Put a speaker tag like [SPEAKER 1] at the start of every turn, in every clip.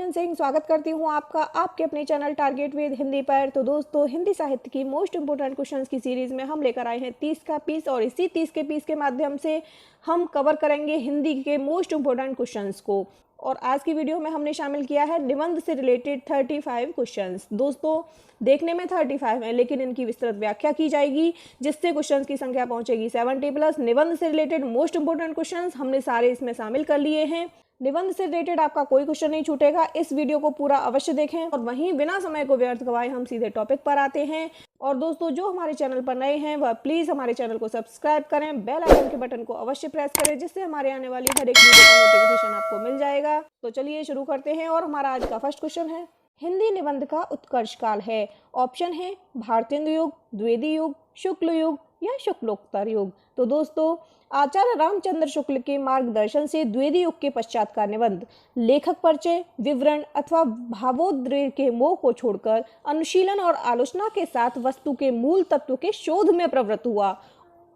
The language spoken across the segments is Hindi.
[SPEAKER 1] सिमरन सिंह स्वागत करती हूँ आपका आपके अपने चैनल टारगेट विद हिंदी पर। तो दोस्तों, हिंदी साहित्य की मोस्ट इंपोर्टेंट क्वेश्चंस की सीरीज में हम लेकर आए हैं 30 का पीस, और इसी 30 के पीस के माध्यम से हम कवर करेंगे हिंदी के मोस्ट इंपोर्टेंट क्वेश्चंस को। और आज की वीडियो में हमने शामिल किया है निबंध से रिलेटेड 35 क्वेश्चंस। दोस्तों, देखने में 35 है, लेकिन इनकी विस्तृत व्याख्या की जाएगी, जिससे क्वेश्चंस की संख्या पहुंचेगी 70+। निबंध से रिलेटेड मोस्ट इंपोर्टेंट क्वेश्चंस हमने सारे इसमें शामिल कर लिए हैं। निबंध से रिलेटेड आपका कोई क्वेश्चन नहीं छूटेगा। इस वीडियो को पूरा अवश्य देखें, और वहीं बिना समय को व्यर्थ गवाए हम सीधे टॉपिक पर आते हैं। और दोस्तों, जो हमारे चैनल पर नए हैं वह प्लीज़ हमारे चैनल को सब्सक्राइब करें, बेल आइकन के बटन को अवश्य प्रेस करें, जिससे हमारे आने वाली हर एक वीडियो का नोटिफिकेशन आपको मिल जाएगा। तो चलिए शुरू करते हैं। और हमारा आज का फर्स्ट क्वेश्चन है, हिंदी निबंध का उत्कर्ष काल है। ऑप्शन है भारतेंदु युग, द्विवेदी युग, शुक्ल युग या शुक्लोत्तर युग। तो दोस्तों, आचार्य रामचंद्र शुक्ल के मार्गदर्शन से द्विवेदी युग के पश्चात का निबंध लेखक परिचय, विवरण अथवा भावोद्रेक के मोह को छोड़कर अनुशीलन और आलोचना के साथ वस्तु के मूल तत्व के शोध में प्रवृत्त हुआ,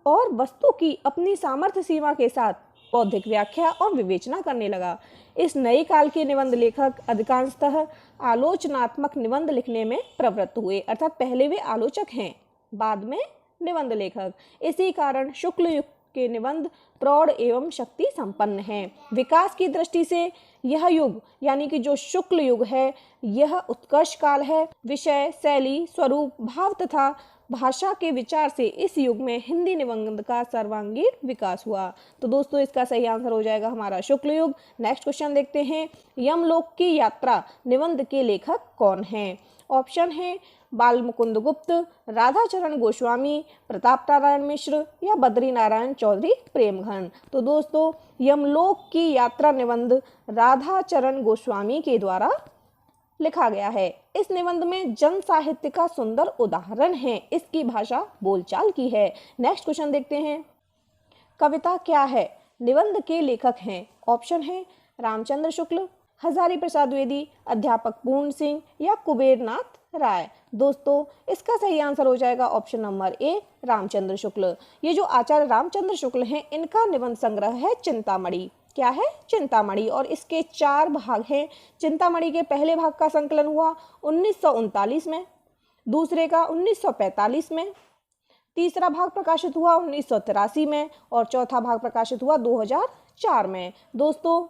[SPEAKER 1] और वस्तु की अपनी सामर्थ्य सीमा के साथ बौद्धिक व्याख्या और विवेचना करने लगा। इस नए काल के निबंध लेखक अधिकांशतः आलोचनात्मक निबंध लिखने में प्रवृत्त हुए, अर्थात पहले वे आलोचक हैं, बाद में निबंध लेखक। इसी कारण शुक्ल युग के निबंध प्रौढ़ एवं शक्ति संपन्न हैं। विकास की दृष्टि से यह युग, यानी कि जो शुक्ल युग है, यह उत्कर्ष काल है। विषय, शैली, स्वरूप, भाव तथा भाषा के विचार से इस युग में हिंदी निबंध का सर्वांगीण विकास हुआ। तो दोस्तों, इसका सही आंसर हो जाएगा हमारा शुक्ल युग। नेक्स्ट क्वेश्चन देखते हैं, यमलोक की यात्रा निबंध के लेखक कौन हैं? ऑप्शन है बाल मुकुंद गुप्त, राधाचरण गोस्वामी, प्रताप नारायण मिश्र या बद्री नारायण चौधरी प्रेमघन। तो दोस्तों, यमलोक की यात्रा निबंध राधाचरण गोस्वामी के द्वारा लिखा गया है। इस निबंध में जन साहित्य का सुंदर उदाहरण है। इसकी भाषा बोलचाल की है। नेक्स्ट क्वेश्चन देखते हैं, कविता क्या है? निबंध के लेखक हैं। ऑप्शन है रामचंद्र शुक्ल, हजारी प्रसाद द्विवेदी, अध्यापक पूर्ण सिंह या कुबेरनाथ राय। दोस्तों, इसका सही आंसर हो जाएगा ऑप्शन नंबर ए, रामचंद्र शुक्ल। ये जो आचार्य रामचंद्र शुक्ल हैं, इनका निबंध संग्रह है चिंतामणि। क्या है? चिंतामणि। और इसके 4 भाग हैं। चिंतामणि के पहले भाग का संकलन हुआ 1939 में, दूसरे का 1945 में, तीसरा भाग प्रकाशित हुआ 1983 में, और चौथा भाग प्रकाशित हुआ 2004 में। दोस्तों,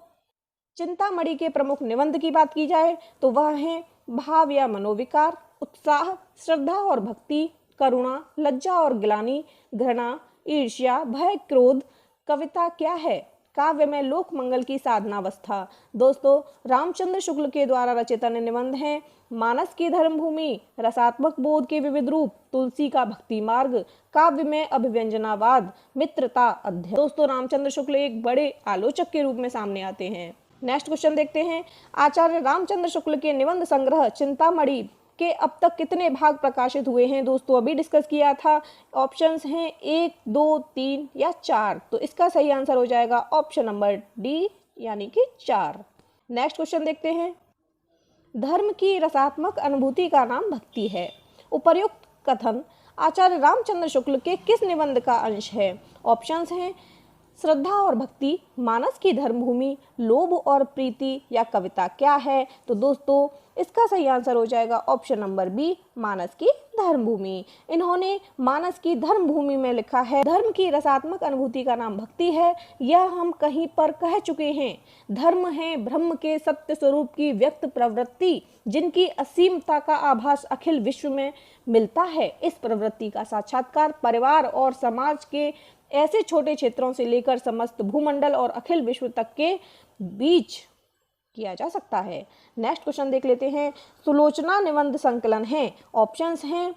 [SPEAKER 1] चिंतामणि के प्रमुख निबंध की बात की जाए तो वह है भाव या मनोविकार, उत्साह, श्रद्धा और भक्ति, करुणा, लज्जा और ग्लानि, घृणा, ईर्ष्या, भय, क्रोध। कविता क्या है? काव्य में लोक मंगल की साधनावस्था। दोस्तों, रामचंद्र शुक्ल के द्वारा रचित अन्य निबंध हैं मानस की धर्मभूमि, रसात्मक बोध के विविध रूप, तुलसी का भक्ति मार्ग, काव्य में अभिव्यंजनावाद, मित्रता अध्ययन। दोस्तों, रामचंद्र शुक्ल एक बड़े आलोचक के रूप में सामने आते हैं। नेक्स्ट क्वेश्चन देखते हैं, आचार्य रामचंद्र शुक्ल के निबंध संग्रह चिंतामणि के अब तक कितने भाग प्रकाशित हुए हैं? दोस्तों, अभी डिस्कस किया था। ऑप्शंस हैं 1, 2, 3 या 4। तो इसका सही आंसर हो जाएगा ऑप्शन नंबर डी, यानी कि 4। नेक्स्ट क्वेश्चन देखते हैं, धर्म की रसात्मक अनुभूति का नाम भक्ति है। उपर्युक्त कथन आचार्य रामचंद्र शुक्ल के किस निबंध का अंश है? ऑप्शंस हैं श्रद्धा और भक्ति, मानस की धर्मभूमि, लोभ और प्रीति या कविता क्या है? तो दोस्तों, इसका सही आंसर हो जाएगा ऑप्शन नंबर बी, मानस की धर्मभूमि। इन्होंने मानस की धर्मभूमि में लिखा है, धर्म की रसात्मक अनुभूति का नाम भक्ति है। यह हम कहीं पर कह चुके हैं। धर्म है ब्रह्म के सत्य स्वरूप की व्यक्त प्रवृत्ति, जिनकी असीमता का आभास अखिल विश्व में मिलता है। इस प्रवृत्ति का साक्षात्कार परिवार और समाज के ऐसे छोटे क्षेत्रों से लेकर समस्त भूमंडल और अखिल विश्व तक के बीच किया जा सकता है। नेक्स्ट क्वेश्चन देख लेते हैं, सुलोचना निबंध संकलन है। ऑप्शंस हैं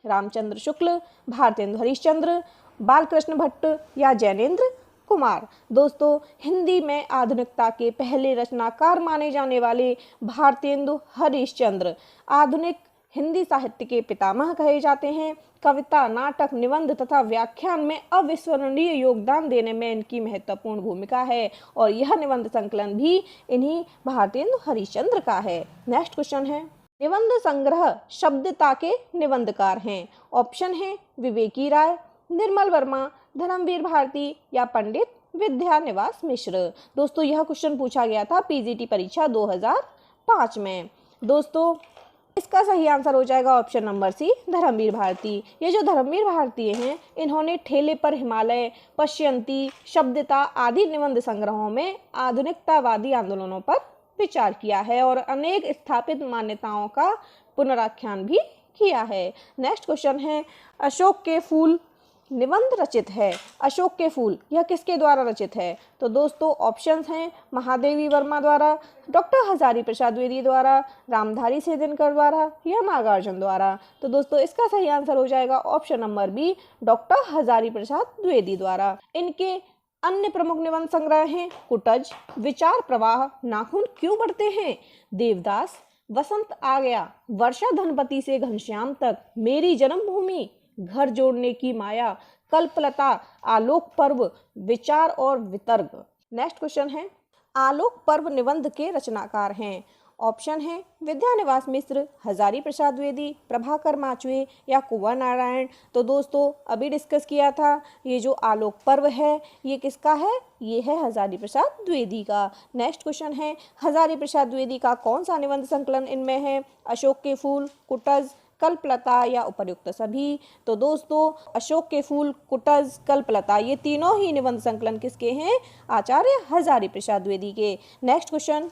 [SPEAKER 1] रामचंद्र शुक्ल, भारतेंदु हरिश्चंद्र, बालकृष्ण भट्ट या जैनेन्द्र कुमार। दोस्तों, हिंदी में आधुनिकता के पहले रचनाकार माने जाने वाले भारतेंदु हरिश्चंद्र आधुनिक हिंदी साहित्य के पितामह कहे जाते हैं। कविता, नाटक, निबंध तथा व्याख्यान में अविस्मरणीय योगदान देने में इनकी महत्वपूर्ण भूमिका है, और यह निबंध संकलन भी इन्हीं भारतेंदु हरिश्चंद्र का है। नेक्स्ट क्वेश्चन है, निबंध संग्रह शब्दता के निबंधकार हैं। ऑप्शन है विवेकी राय, निर्मल वर्मा, धर्मवीर भारती या पंडित विद्यानिवास मिश्र। दोस्तों, यह क्वेश्चन पूछा गया था पीजीटी परीक्षा 1905 में। दोस्तों इसका सही आंसर हो जाएगा option number C, Dharamvir Bharati. ये जो धर्मवीर भारती हैं, इन्होंने ठेले पर हिमालय, पश्यंती, शब्दता आदि निबंध संग्रहों में आधुनिकतावादी आंदोलनों पर विचार किया है और अनेक स्थापित मान्यताओं का पुनराख्यान भी किया है। नेक्स्ट क्वेश्चन है, अशोक के फूल निबंध रचित है। अशोक के फूल यह किसके द्वारा रचित है? तो दोस्तों ऑप्शंस हैं महादेवी वर्मा द्वारा, डॉक्टर हजारी प्रसाद द्विवेदी द्वारा, रामधारी सिंह दिनकर द्वारा या नागार्जुन द्वारा। तो दोस्तों इसका सही आंसर हो जाएगा option number B, doctor Hazari Prasad Dwivedi द्वारा। इनके अन्य प्रमुख निबंध संग्रह हैं कुटज, विचार प्रवाह, नाखून क्यों बढ़ते हैं, देवदास, वसंत आ गया, वर्षा धनपति से घनश्याम तक, मेरी जन्मभूमि, घर जोड़ने की माया, कल्पलता, आलोक पर्व, विचार और वितर्क। नेक्स्ट क्वेश्चन है, आलोक पर्व निबंध के रचनाकार हैं। ऑप्शन है विद्यानिवास मिश्र, हजारी प्रसाद द्विवेदी, प्रभाकर माचवे या कुंवर नारायण। तो दोस्तों अभी डिस्कस किया था, ये जो आलोक पर्व है ये किसका है? ये है हजारी प्रसाद द्विवेदी का। नेक्स्ट क्वेश्चन है, हजारी प्रसाद द्विवेदी का कौन सा निबंध संकलन इनमें है? अशोक के फूल, कुटज, कल्पलता या उपर्युक्त सभी। तो दोस्तों अशोक के फूल, कुटज, कल्पलता ये तीनों ही निबंध संकलन किसके हैं? आचार्य हजारी प्रसाद द्विवेदी के। नेक्स्ट क्वेश्चन,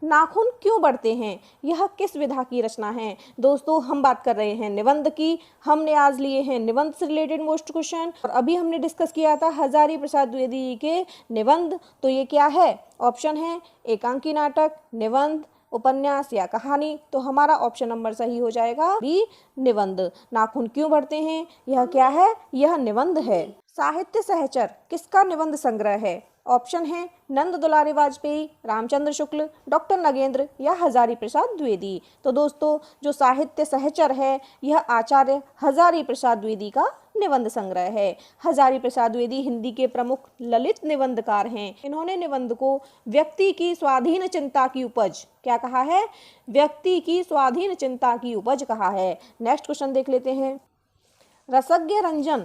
[SPEAKER 1] नाखून क्यों बढ़ते हैं यह किस विधा की रचना है? दोस्तों हम बात कर रहे हैं निबंध की, हमने आज लिए हैं निबंध से रिलेटेड मोस्ट क्वेश्चन और अभी हमने डिस्कस किया था हजारी प्रसाद द्विवेदी के निबंध। तो ये क्या है? ऑप्शन है एकांकी नाटक, निबंध, उपन्यास या कहानी। तो हमारा ऑप्शन नंबर सही हो जाएगा बी, निबंध। नाखून क्यों बढ़ते हैं यह क्या है? यह निबंध है। साहित्य सहचर किसका निबंध संग्रह है? ऑप्शन है नंद दुलारी वाजपेयी, रामचंद्र शुक्ल, डॉक्टर नगेंद्र या हजारी प्रसाद द्विवेदी। तो दोस्तों जो साहित्य सहचर है यह आचार्य हजारी प्रसाद द्विवेदी का निबंध संग्रह है। हजारी प्रसाद द्विवेदी हिंदी के प्रमुख ललित निबंधकार हैं। इन्होंने निबंध को व्यक्ति की स्वाधीन चिंता की उपज क्या कहा है? व्यक्ति की स्वाधीन चिंता की उपज कहा है। नेक्स्ट क्वेश्चन देख लेते हैं, रसज्ञ रंजन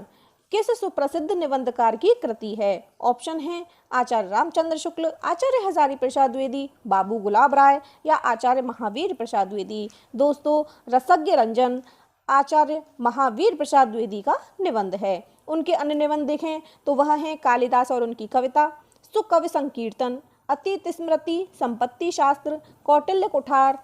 [SPEAKER 1] किस सुप्रसिद्ध निबंधकार की कृति है? ऑप्शन है आचार्य रामचंद्र शुक्ल, आचार्य हजारी प्रसाद द्विवेदी, बाबू गुलाब राय या आचार्य महावीर प्रसाद द्विवेदी। दोस्तों रसज्ञ रंजन आचार्य महावीर प्रसाद द्विवेदी का निबंध है। उनके अन्य निबंध देखें तो वह हैं कालिदास और उनकी कविता, सुकवि संकीर्तन, अतीत स्मृति, संपत्ति शास्त्र, कौटिल्य कुठार,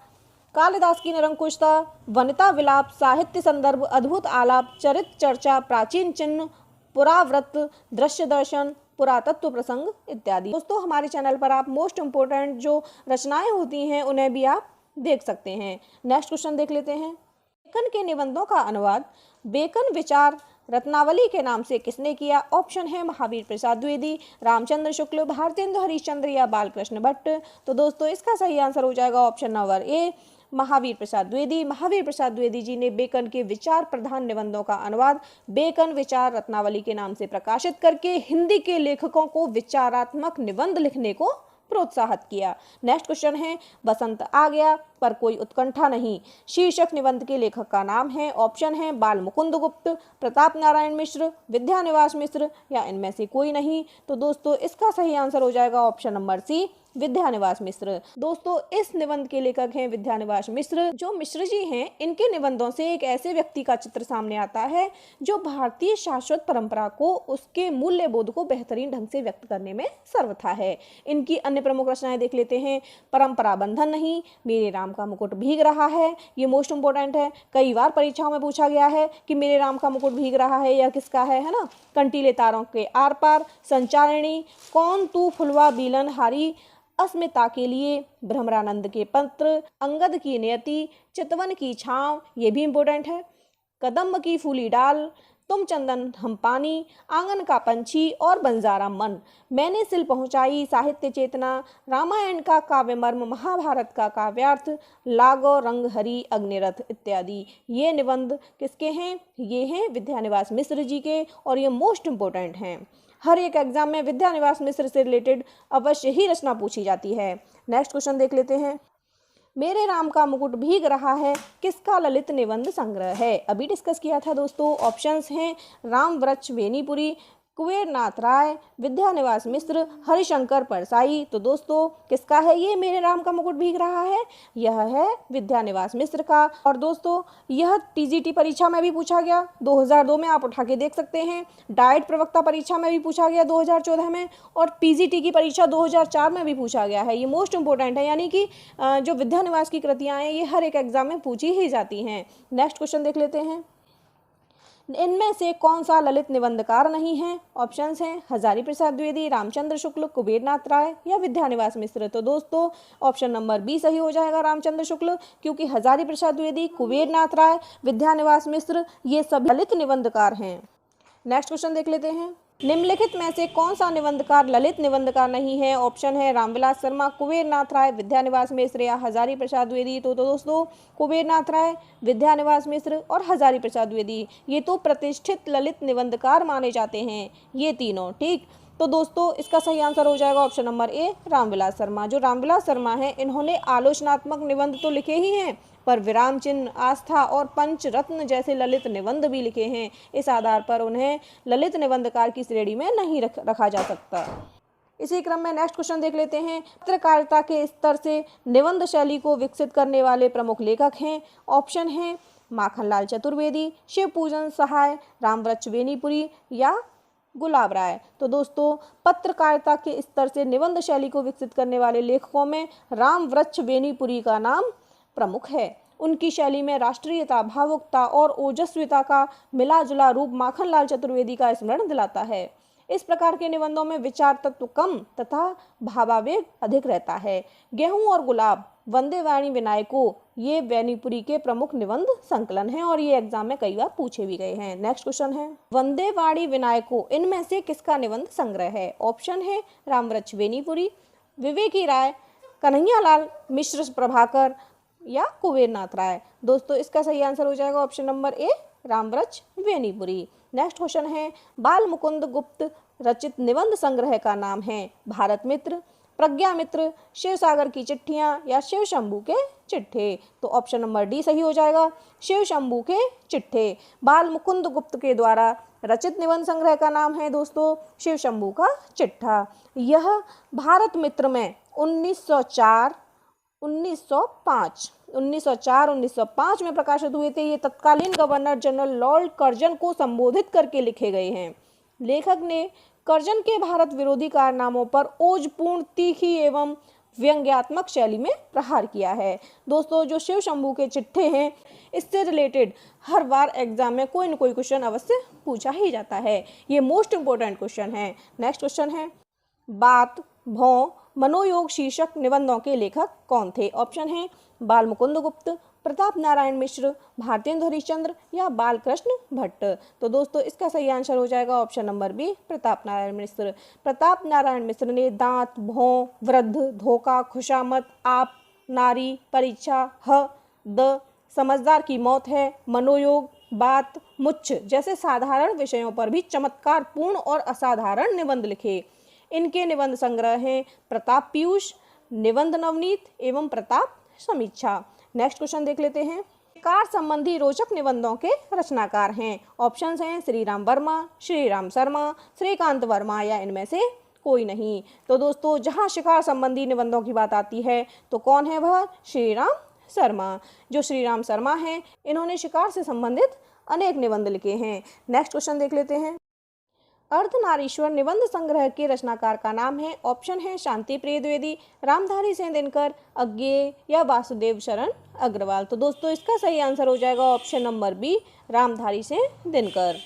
[SPEAKER 1] कालिदास की निरंकुशता, वनिता विलाप, साहित्य संदर्भ, अद्भुत आलाप, चरित्र चर्चा, प्राचीन चिन्ह, पुराव्रत, दृश्य दर्शन, पुरातत्व प्रसंग इत्यादि। दोस्तों हमारे चैनल पर आप मोस्ट इम्पोर्टेंट जो रचनाएं होती हैं उन्हें भी आप देख सकते हैं। नेक्स्ट क्वेश्चन देख लेते हैं, बेकन के निबंधों का अनुवाद बेकन विचार रत्नावली के नाम से किसने किया? ऑप्शन है महावीर प्रसाद द्विवेदी, रामचंद्र शुक्ल, भारतेंदु हरिश्चंद्र या बालकृष्ण भट्ट। तो दोस्तों इसका सही आंसर हो जाएगा ऑप्शन नंबर ए, महावीर प्रसाद द्विवेदी। महावीर प्रसाद द्विवेदी जी ने बेकन के विचार प्रधान निबंधों का अनुवाद बेकन विचार रत्नावली के नाम से प्रकाशित करके हिंदी के लेखकों को विचारात्मक निबंध लिखने को प्रोत्साहित किया। नेक्स्ट क्वेश्चन है, बसंत आ गया पर कोई उत्कंठा नहीं शीर्षक निबंध के लेखक का नाम है। ऑप्शन है बाल मुकुंद गुप्त, प्रताप नारायण मिश्र, विद्यानिवास मिश्र या इनमें से कोई नहीं। तो दोस्तों इसका सही आंसर हो जाएगा ऑप्शन नंबर सी, विद्यानिवास मिश्र। दोस्तों इस निबंध के लेखक हैं विद्यानिवास मिश्र। जो मिश्र जी हैं इनके निबंधों से एक ऐसे व्यक्ति का चित्र सामने आता है जो भारतीय शाश्वत परंपरा को, उसके मूल्य बोध को बेहतरीन ढंग से व्यक्त करने में सर्वथा है। इनकी अन्य प्रमुख रचनाएं देख लेते हैं, परंपरा बंधन नहीं, मेरे राम का मुकुट भीग रहा है, ये मोस्ट इंपोर्टेंट है, कई बार परीक्षाओं में पूछा गया है कि मेरे राम का मुकुट भीग रहा है यह किसका है ना। कंटीले तारों के आर पार, संचारिणी, कौन तू फुलवा बीलन हारी, अस्मिता के लिए, भ्रमरानंद के पत्र, अंगद की नियति, चितवन की छांव ये भी इंपॉर्टेंट है, कदम्ब की फूली डाल, तुम चंदन हम पानी, आंगन का पंछी और बंजारा मन, मैंने सिल पहुंचाई, साहित्य चेतना, रामायण का काव्य मर्म, महाभारत का काव्यार्थ, लागो रंग हरी, अग्निरथ इत्यादि। ये निबंध किसके हैं? ये हैं विद्यानिवास मिश्र जी के और ये मोस्ट इंपोर्टेंट हैं। हर एक एग्जाम में विद्यानिवास मिश्र से रिलेटेड अवश्य ही रचना पूछी जाती है। नेक्स्ट क्वेश्चन देख लेते हैं, मेरे राम का मुकुट भीग रहा है किसका ललित निबंध संग्रह है? अभी डिस्कस किया था दोस्तों। ऑप्शंस हैं राम वृक्ष वेनीपुरी, कुबेरनाथ राय, विद्यानिवास मिश्र, हरिशंकर परसाई। तो दोस्तों किसका है ये मेरे राम का मुकुट भीग रहा है? यह है विद्यानिवास मिश्र का। और दोस्तों यह टीजीटी परीक्षा में भी पूछा गया 2002 में, आप उठा के देख सकते हैं। डाइट प्रवक्ता परीक्षा में भी पूछा गया 2014 में, और पीजीटी की परीक्षा 2004 में भी पूछा गया है। ये मोस्ट इंपोर्टेंट है, यानी कि जो विद्यानिवास की कृतियाँ हैं ये हर एक एग्जाम में पूछी ही जाती हैं। नेक्स्ट क्वेश्चन देख लेते हैं। इनमें से कौन सा ललित निबंधकार नहीं है? ऑप्शंस हैं हजारी प्रसाद द्विवेदी, रामचंद्र शुक्ल, कुबेरनाथ राय या विद्यानिवास मिश्र। तो दोस्तों ऑप्शन नंबर बी सही हो जाएगा, रामचंद्र शुक्ल, क्योंकि हजारी प्रसाद द्विवेदी, कुबेरनाथ राय, विद्यानिवास मिश्र ये सभी ललित निबंधकार हैं। नेक्स्ट क्वेश्चन देख लेते हैं। निम्नलिखित में से कौन सा निबंधकार ललित निबंधकार नहीं है? ऑप्शन है रामविलास शर्मा, कुबेरनाथ राय, विद्यानिवास मिश्र या हजारी प्रसाद द्विवेदी। तो दोस्तों कुबेरनाथ राय, विद्यानिवास मिश्र और हजारी प्रसाद द्विवेदी ये तो प्रतिष्ठित ललित निबंधकार माने जाते हैं, ये तीनों। ठीक, तो दोस्तों इसका सही आंसर हो जाएगा ऑप्शन नंबर ए, रामविलास शर्मा। जो रामविलास शर्मा हैं इन्होंने आलोचनात्मक निबंध तो लिखे ही हैं, पर विराम चिन्ह, आस्था और पंचरत्न जैसे ललित निबंध भी लिखे हैं। इस आधार पर उन्हें ललित निबंधकार की श्रेणी में नहीं रखा जा सकता। इसी क्रम में नेक्स्ट क्वेश्चन देख लेते हैं। पत्रकारिता के स्तर से निबंध शैली को विकसित करने वाले प्रमुख लेखक हैं। ऑप्शन हैं माखनलाल चतुर्वेदी, शिव पूजन सहाय, रामवृक्ष बेनीपुरी या गुलाब राय। तो दोस्तों पत्रकारिता के स्तर से निबंध शैली को विकसित करने वाले लेखकों में रामवृक्ष बेनीपुरी का नाम प्रमुख है। उनकी शैली में राष्ट्रीयता, भावुकता और ओजस्विता का मिला जुला रूप माखनलाल चतुर्वेदी का स्मरण दिलाता है। इस प्रकार के निबंधों में विचार तत्व कम तथा भावावेग अधिक रहता है। गेहूं और गुलाब, वंदे वाणी विनायको ये बेनीपुरी के प्रमुख निबंध संकलन हैं और ये एग्जाम में कई बार पूछे भी गए हैं। नेक्स्ट क्वेश्चन है, वंदे वाणी विनायको इनमें से किसका निबंध संग्रह है? ऑप्शन है रामवृक्ष बेनीपुरी, विवेकी राय, कन्हैयालाल मिश्र प्रभाकर या कुबेरनाथ राय। दोस्तों इसका सही आंसर हो जाएगा option number A, Rambriksh Benipuri. Next question है, बाल मुकुंद गुप्त रचित निबंध संग्रह का नाम है भारत मित्र, प्रज्ञा मित्र, शिव सागर की चिट्ठियां या शिव शंभू के चिट्ठे। तो ऑप्शन नंबर डी सही हो जाएगा, शिव शंभू के चिट्ठे। बाल मुकुंद गुप्त के द्वारा रचित निबंध संग्रह का नाम है दोस्तों शिव शंभू का चिट्ठा। यह भारत मित्र में 1904, 1905 में प्रकाशित हुए थे। ये तत्कालीन गवर्नर जनरल लॉर्ड कर्जन को संबोधित करके लिखे गए हैं। लेखक ने कर्जन के भारत विरोधी कारनामों पर ओजपूर्ण, तीखी एवं व्यंग्यात्मक शैली में प्रहार किया है। दोस्तों जो शिव शंभू के चिट्ठे हैं इससे रिलेटेड हर बार एग्जाम में कोई न कोई क्वेश्चन अवश्य पूछा ही जाता है, ये मोस्ट इंपोर्टेंट क्वेश्चन है। नेक्स्ट क्वेश्चन है, बात भौं मनोयोग शीर्षक निबंधों के लेखक कौन थे? ऑप्शन है बाल मुकुंद गुप्त, प्रताप नारायण मिश्र, भारतेंदु हरिश्चंद्र या बालकृष्ण भट्ट। तो दोस्तों इसका सही आंसर हो जाएगा option number B, Pratap Narayan Mishra. Pratap Narayan Mishra ने दांत, भौं, वृद्ध, धोखा, खुशामत, आप, नारी, परीक्षा, द, समझदार की मौत है, मनोयोग, बात, मुच्छ जैसे साधारण विषयों पर भी चमत्कार पूर्ण और असाधारण निबंध लिखे। इनके निबंध संग्रह हैं प्रताप पीयूष, निबंध नवनीत एवं प्रताप समीक्षा। नेक्स्ट क्वेश्चन देख लेते हैं, कार संबंधी रोचक निबंधों के रचनाकार हैं। ऑप्शंस हैं श्री राम वर्मा, श्री राम शर्मा, श्रीकांत वर्मा या इनमें से कोई नहीं। तो दोस्तों जहां शिकार संबंधी निबंधों की बात आती है तो कौन है वह? श्री राम शर्मा। जो श्री राम शर्मा हैं इन्होंने शिकार से संबंधित अनेक निबंध लिखे हैं। नेक्स्ट क्वेश्चन देख लेते हैं, अर्धनारीश्वर निबंध संग्रह के रचनाकार का नाम है। ऑप्शन है शांति प्रिय द्विवेदी, रामधारी सिंह दिनकर, अज्ञेय या वासुदेव शरण अग्रवाल। तो दोस्तों इसका सही आंसर हो जाएगा option number B, Ramdhari Singh Dinkar.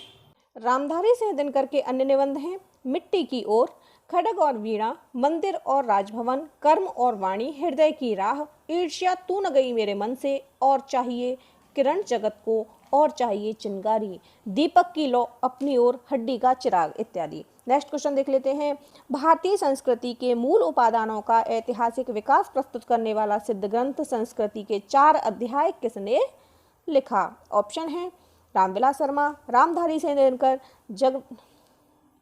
[SPEAKER 1] Ramdhari Singh Dinkar के अन्य निबंध हैं मिट्टी की ओर, खड्ग और वीणा, मंदिर और राजभवन, कर्म और वाणी, हृदय की राह, ईर्ष्या, तू न गई मेरे मन से, और चाहिए, किरण जगत को, और चाहिए चिंगारी, दीपक की लो अपनी ओर, हड्डी का चिराग इत्यादि। नेक्स्ट क्वेश्चन देख लेते हैं, भारतीय संस्कृति के मूल उपादानों का ऐतिहासिक विकास प्रस्तुत करने वाला सिद्ध ग्रंथ संस्कृति के 4 अध्याय किसने लिखा? ऑप्शन है रामविलास शर्मा, रामधारी सिंह दिनकर,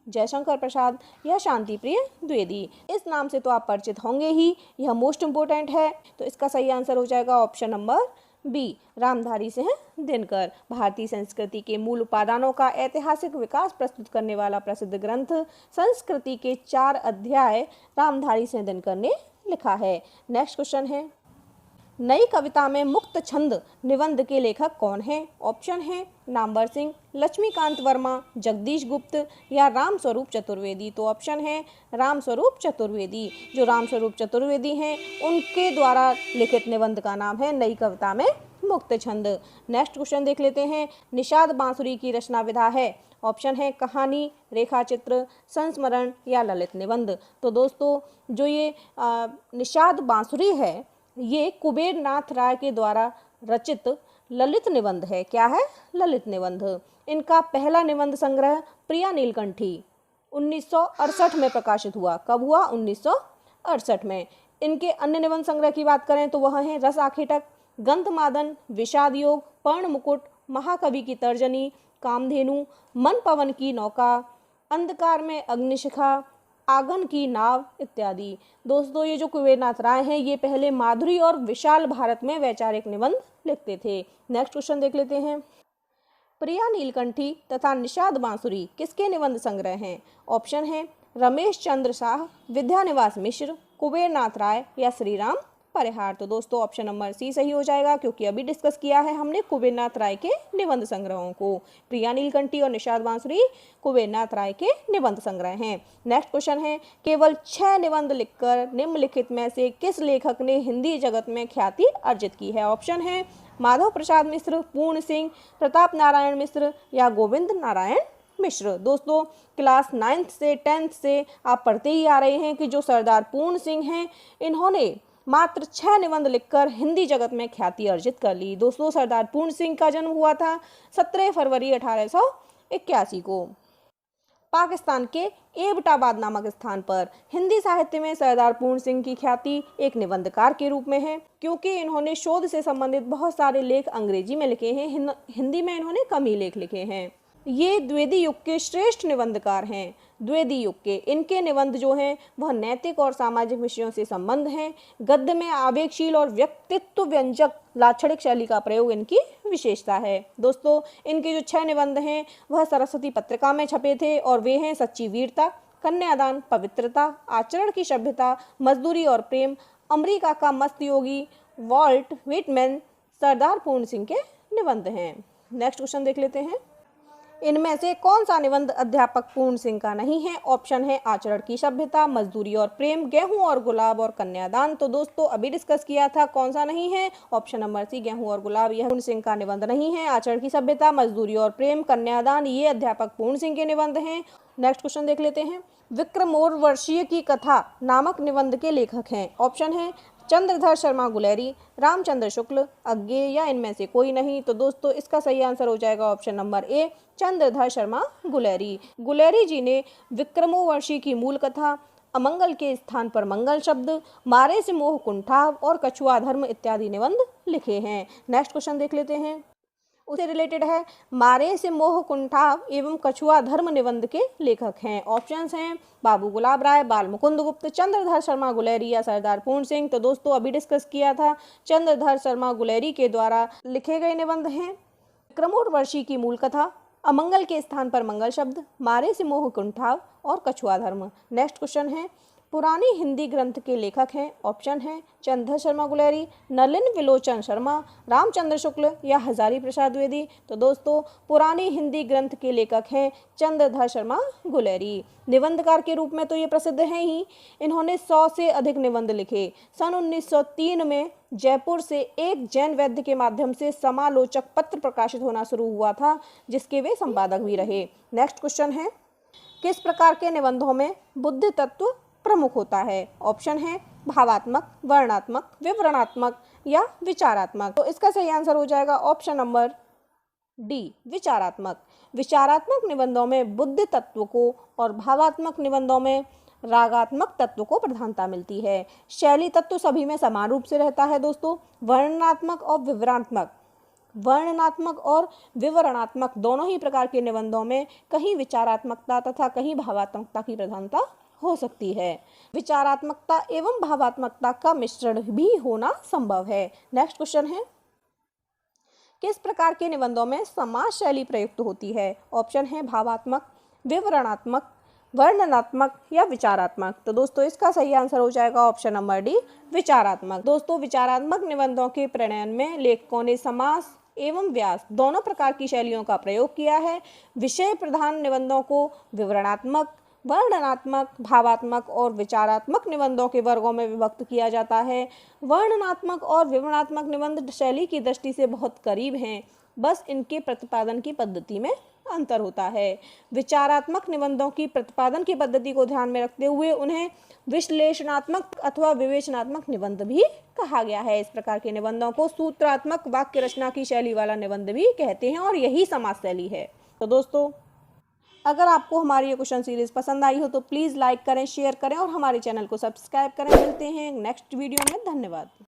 [SPEAKER 1] जयशंकर प्रसाद या शांति प्रिय द्विवेदी। इस नाम से तो आप परिचित होंगे ही, यह मोस्ट इंपोर्टेंट है। तो इसका सही आंसर हो जाएगा option number B Ramdhari Singh Dinkar. भारतीय संस्कृति के मूल उपादानों का ऐतिहासिक विकास प्रस्तुत करने वाला प्रसिद्ध ग्रंथ संस्कृति के 4 अध्याय रामधारी सिंह दिनकर ने लिखा है। नेक्स्ट क्वेश्चन है, नई कविता में मुक्त छंद निबंध के लेखक कौन हैं? ऑप्शन है नामवर सिंह, लक्ष्मीकांत वर्मा, जगदीश गुप्त या राम स्वरूप चतुर्वेदी। तो ऑप्शन है राम स्वरूप चतुर्वेदी। जो राम स्वरूप चतुर्वेदी हैं उनके द्वारा लिखित निबंध का नाम है नई कविता में मुक्त छंद। नेक्स्ट क्वेश्चन देख लेते हैं, निषाद बांसुरी की रचना विधा है। ऑप्शन है कहानी, रेखाचित्र, संस्मरण या ललित निबंध। तो दोस्तों जो ये निषाद बांसुरी है ये कुबेर नाथ राय के द्वारा रचित ललित निबंध है। क्या है? ललित निबंध। इनका पहला निबंध संग्रह प्रिया नीलकंठी 1968 में प्रकाशित हुआ। कब हुआ? 1968 में। इनके अन्य निबंध संग्रह की बात करें तो वह हैं रस आखेटक, गंधमादन, विषाद योग, पर्ण मुकुट, महाकवि की तर्जनी, कामधेनु, मन पवन की नौका, अंधकार में अग्निशिखा, आंगन की नाव इत्यादि। दोस्तों ये जो कुबेरनाथ राय हैं ये पहले माधुरी और विशाल भारत में वैचारिक निबंध लिखते थे। नेक्स्ट क्वेश्चन देख लेते हैं, प्रिया नीलकंठी तथा निषाद बांसुरी किसके निबंध संग्रह हैं? ऑप्शन है रमेश चंद्र शाह, विद्यानिवास मिश्र, कुबेरनाथ राय या श्रीराम परिहार। तो दोस्तों ऑप्शन नंबर सी सही हो जाएगा क्योंकि अभी डिस्कस किया है हमने कुबेरनाथ राय के निबंध संग्रहों को। प्रिया नीलकंठी और निषाद बांसुरी कुबेरनाथ राय के निबंध संग्रह हैं। नेक्स्ट क्वेश्चन है, केवल 6 निबंध लिखकर निम्नलिखित में से किस लेखक ने हिंदी जगत में ख्याति अर्जित की है? ऑप्शन है माधव प्रसाद मिश्र, पूर्ण सिंह, प्रताप नारायण मिश्र या गोविंद नारायण मिश्र। दोस्तों क्लास 9th से 10th से आप पढ़ते ही आ रहे हैं कि जो सरदार पूर्ण सिंह हैं इन्होंने मात्र 6 निबंध लिखकर हिंदी जगत में ख्याति अर्जित कर ली। दोस्तों सरदार पूर्ण सिंह का जन्म हुआ था 17 फरवरी 1881 को पाकिस्तान के एबटाबाद नामक स्थान पर। हिंदी साहित्य में सरदार पूर्ण सिंह की ख्याति एक निबंधकार के रूप में है क्योंकि इन्होंने शोध से संबंधित बहुत सारे लेख अंग्रेजी में लिखे हैं, हिंदी में इन्होंने कम ही लेख लिखे हैं। ये द्विवेदी युग के श्रेष्ठ निबंधकार हैं। द्विवेदी युग के इनके निबंध जो हैं वह नैतिक और सामाजिक विषयों से संबंध हैं। गद्य में आवेगशील और व्यक्तित्व व्यंजक लाक्षणिक शैली का प्रयोग इनकी विशेषता है। दोस्तों इनके जो 6 निबंध हैं वह सरस्वती पत्रिका में छपे थे और वे हैं सच्ची वीरता, कन्यादान, पवित्रता, आचरण की सभ्यता, मजदूरी और प्रेम, अमेरिका का मस्त योगी, वॉल्ट व्हिटमैन, सरदार पूर्ण सिंह के निबंध हैं। नेक्स्ट क्वेश्चन देख लेते हैं, इनमें से कौन सा निबंध अध्यापक पूर्ण सिंह का नहीं है? ऑप्शन है आचरण की सभ्यता, मजदूरी और प्रेम, गेहूं और गुलाब और कन्यादान। तो दोस्तों अभी डिस्कस किया था कौन सा नहीं है? ऑप्शन नंबर सी गेहूं और गुलाब, यह पूर्ण सिंह का निबंध नहीं है। आचरण की सभ्यता, मजदूरी और प्रेम, कन्यादान ये अध्यापक पूर्ण सिंह के निबंध हैं। नेक्स्ट क्वेश्चन देख लेते हैं, विक्रमोर्वशीय की कथा नामक निबंध के लेखक हैं। ऑप्शन है चंद्रधर शर्मा गुलेरी, रामचंद्र शुक्ल, अज्ञेय या इनमें से कोई नहीं। तो दोस्तों इसका सही आंसर हो जाएगा option number A, Chandradhar Sharma Guleri. Guleri ji ने विक्रमोर्वशीय की मूल कथा, अमंगल के स्थान पर मंगल शब्द, मारे से मोह कुंठाव और कछुआ धर्म इत्यादि निबंध लिखे हैं। नेक्स्ट क्वेश्चन देख लेते हैं, उससे रिलेटेड है, मारे से मोह कुंठाव एवं कछुआ धर्म निबंध के लेखक हैं। ऑप्शंस हैं बाबू गुलाब राय, बाल मुकुंद गुप्त, चंद्रधर शर्मा गुलेरी या सरदार पूर्ण सिंह। तो दोस्तों अभी डिस्कस किया था चंद्रधर शर्मा गुलेरी के द्वारा लिखे गए निबंध हैं विक्रमोर्वशीय की मूल कथा, अमंगल के स्थान पर मंगल शब्द, मारे से मोह कुंठाव और कछुआ धर्म। नेक्स्ट क्वेश्चन है, पुरानी हिंदी ग्रंथ के लेखक हैं। ऑप्शन है चंद्रधर शर्मा गुलेरी, नलिन विलोचन शर्मा, रामचंद्र शुक्ल या हजारी प्रसाद द्विवेदी। तो दोस्तों पुरानी हिंदी ग्रंथ के लेखक हैं चंद्रधर शर्मा गुलेरी। निबंधकार के रूप में तो ये प्रसिद्ध हैं ही, इन्होंने 100 से अधिक निबंध लिखे। सन 1903 में जयपुर से एक जैन वैद्य के माध्यम से समालोचक पत्र प्रकाशित होना शुरू हुआ था जिसके वे संपादक भी रहे। नेक्स्ट क्वेश्चन है, किस प्रकार के निबंधों में बुद्धि तत्व प्रमुख होता है? ऑप्शन है भावात्मक, वर्णनात्मक, विवरणात्मक या विचारात्मक। तो इसका सही आंसर हो जाएगा ऑप्शन नंबर डी, विचारात्मक। विचारात्मक निबंधों में बुद्धि तत्व को और भावात्मक निबंधों में रागात्मक तत्व को प्रधानता मिलती है। शैली तत्व सभी में समान रूप से रहता है दोस्तों। वर्णनात्मक और विवरणात्मक दोनों ही प्रकार के निबंधों में कहीं विचारात्मकता तथा कहीं भावात्मकता की प्रधानता हो सकती है। विचारात्मकता एवं भावात्मकता का मिश्रण भी होना संभव है। नेक्स्ट क्वेश्चन है, किस प्रकार के निबंधों में समास शैली प्रयुक्त होती है? ऑप्शन है भावात्मक, विवरणात्मक, वर्णनात्मक या विचारात्मक। तो दोस्तों इसका सही आंसर हो जाएगा ऑप्शन नंबर डी, विचारात्मक। दोस्तों विचारात्मक निबंधों के प्रणयन में लेखकों ने समास एवं व्यास दोनों प्रकार की शैलियों का प्रयोग किया है। विषय प्रधान निबंधों को विवरणात्मक, वर्णनात्मक, भावात्मक और विचारात्मक निबंधों के वर्गों में विभक्त किया जाता है। वर्णनात्मक और विवरणात्मक निबंध शैली की दृष्टि से बहुत करीब हैं, बस इनके प्रतिपादन की पद्धति में अंतर होता है। विचारात्मक निबंधों की प्रतिपादन की पद्धति को ध्यान में रखते हुए उन्हें विश्लेषणात्मक अथवा विवेचनात्मक निबंध भी कहा गया है। इस प्रकार के निबंधों को सूत्रात्मक वाक्य रचना की शैली वाला निबंध भी कहते हैं और यही समास शैली है। तो दोस्तों अगर आपको हमारी ये क्वेश्चन सीरीज पसंद आई हो तो प्लीज़ लाइक करें, शेयर करें और हमारे चैनल को सब्सक्राइब करें। मिलते हैं नेक्स्ट वीडियो में। धन्यवाद।